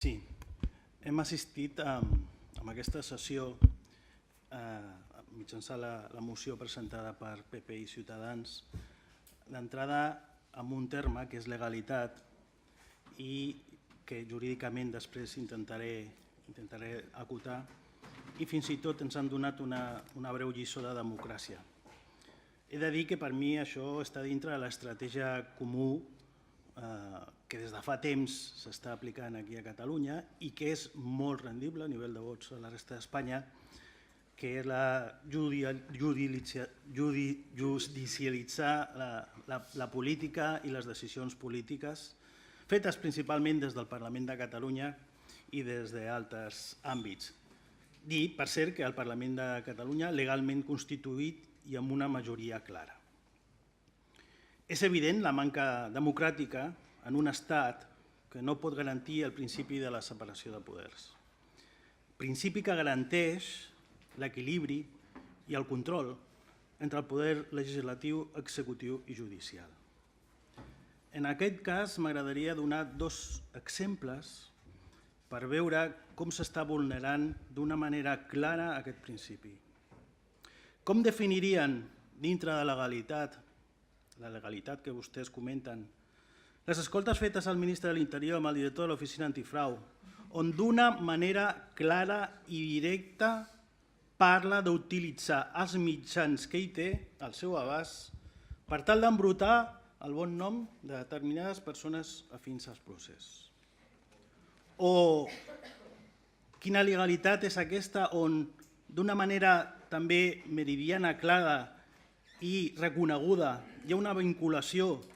Sí, hem assistit a aquesta sessió mitjançant la moció presentada per PP i Ciutadans d'entrada amb un terme que és legalitat i que jurídicament després intentaré acotar i fins i tot ens han donat una breu lliçó de democràcia. He de dir que per mi això està dintre de l'estratègia comú que des de fa temps s'està aplicant aquí a Catalunya i que és molt rendible a nivell de vots a la resta d'Espanya, que és judicialitzar la política i les decisions polítiques fetes principalment des del Parlament de Catalunya i des d'altres àmbits. Dir, per cert, que el Parlament de Catalunya legalment constituït i amb una majoria clara. És evident la manca democràtica en un estat que no pot garantir el principi de la separació de poders. Principi que garanteix l'equilibri i el control entre el poder legislatiu, executiu i judicial. En aquest cas m'agradaria donar dos exemples per veure com s'està vulnerant d'una manera clara aquest principi. Com definirien dintre de la legalitat que vostès comenten, les escoltes fetes al ministre de l'Interior amb el director de l'Oficina Antifrau, on d'una manera clara i directa parla d'utilitzar els mitjans que hi té al seu abast per tal d'embrutar el bon nom de determinades persones afins al procés. O quina legalitat és aquesta on d'una manera també meridiana, clara i reconeguda hi ha una vinculació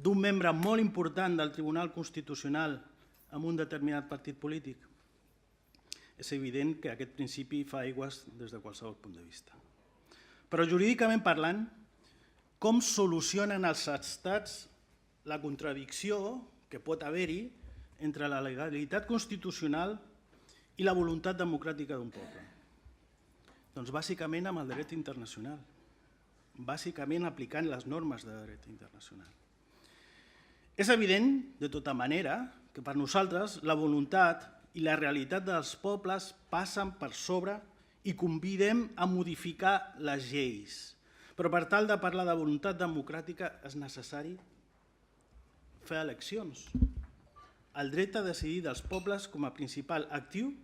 d'un membre molt important del Tribunal Constitucional amb un determinat partit polític? És evident que aquest principi fa aigües des de qualsevol punt de vista. Però jurídicament parlant, com solucionen els estats la contradicció que pot haver-hi entre la legalitat constitucional i la voluntat democràtica d'un poble? Doncs bàsicament amb el dret internacional, bàsicament aplicant les normes de dret internacional. És evident, de tota manera, que per nosaltres la voluntat i la realitat dels pobles passen per sobre i convidem a modificar les lleis. Però per tal de parlar de voluntat democràtica és necessari fer eleccions. El dret a decidir dels pobles com a principal actiu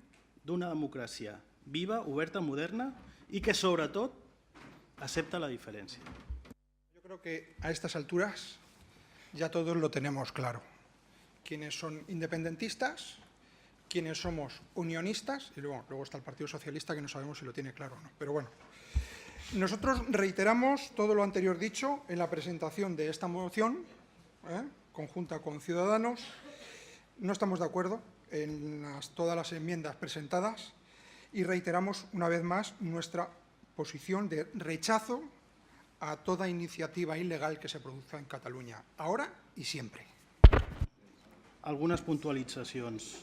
d'una democràcia viva, oberta, moderna y que sobre todo acepta la diferencia. Yo creo que a estas alturas ya todos lo tenemos claro. Quienes son independentistas, quienes somos unionistas y luego está el Partido Socialista que no sabemos si lo tiene claro o no. Pero bueno, nosotros reiteramos todo lo anterior dicho en la presentación de esta moción conjunta con Ciudadanos. No estamos de acuerdo en todas las enmiendas presentadas y reiteramos una vez más nuestra posición de rechazo a toda iniciativa ilegal que se produzca en Catalunya, ahora y siempre. Algunes puntualitzacions.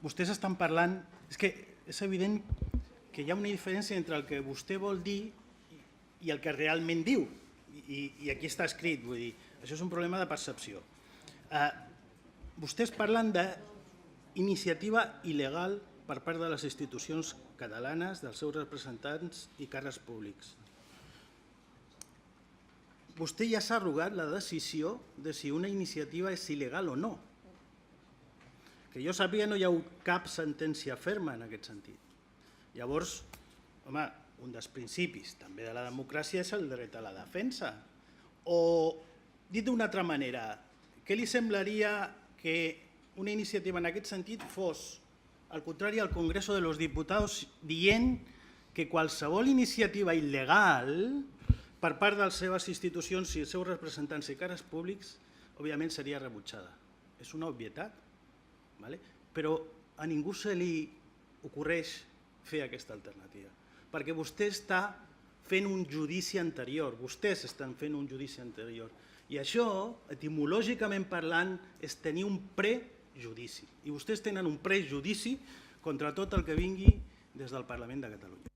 Vostès estan parlant... És que és evident que hi ha una diferència entre el que vostè vol dir i el que realment diu. I aquí està escrit, vull dir, això és un problema de percepció. Vostès parlen d'iniciativa il·legal per part de les institucions catalanes, dels seus representants i càrrecs públics. Vostè ja s'ha arrogat la decisió de si una iniciativa és il·legal o no. Que jo sàpiga no hi ha cap sentència ferma en aquest sentit. Llavors, home, un dels principis també de la democràcia és el dret a la defensa. O, dit d'una altra manera, què li semblaria que una iniciativa en aquest sentit fos al contrari al Congreso de los Diputados dient que qualsevol iniciativa il·legal per part de les seves institucions i els seus representants i càrrecs públics, òbviament seria rebutjada. És una obvietat, però a ningú se li ocorreix fer aquesta alternativa, perquè vostè està fent un judici anterior, vostès estan fent un judici anterior, i això, etimològicament parlant, és tenir un prejudici. I vostès tenen un prejudici contra tot el que vingui des del Parlament de Catalunya.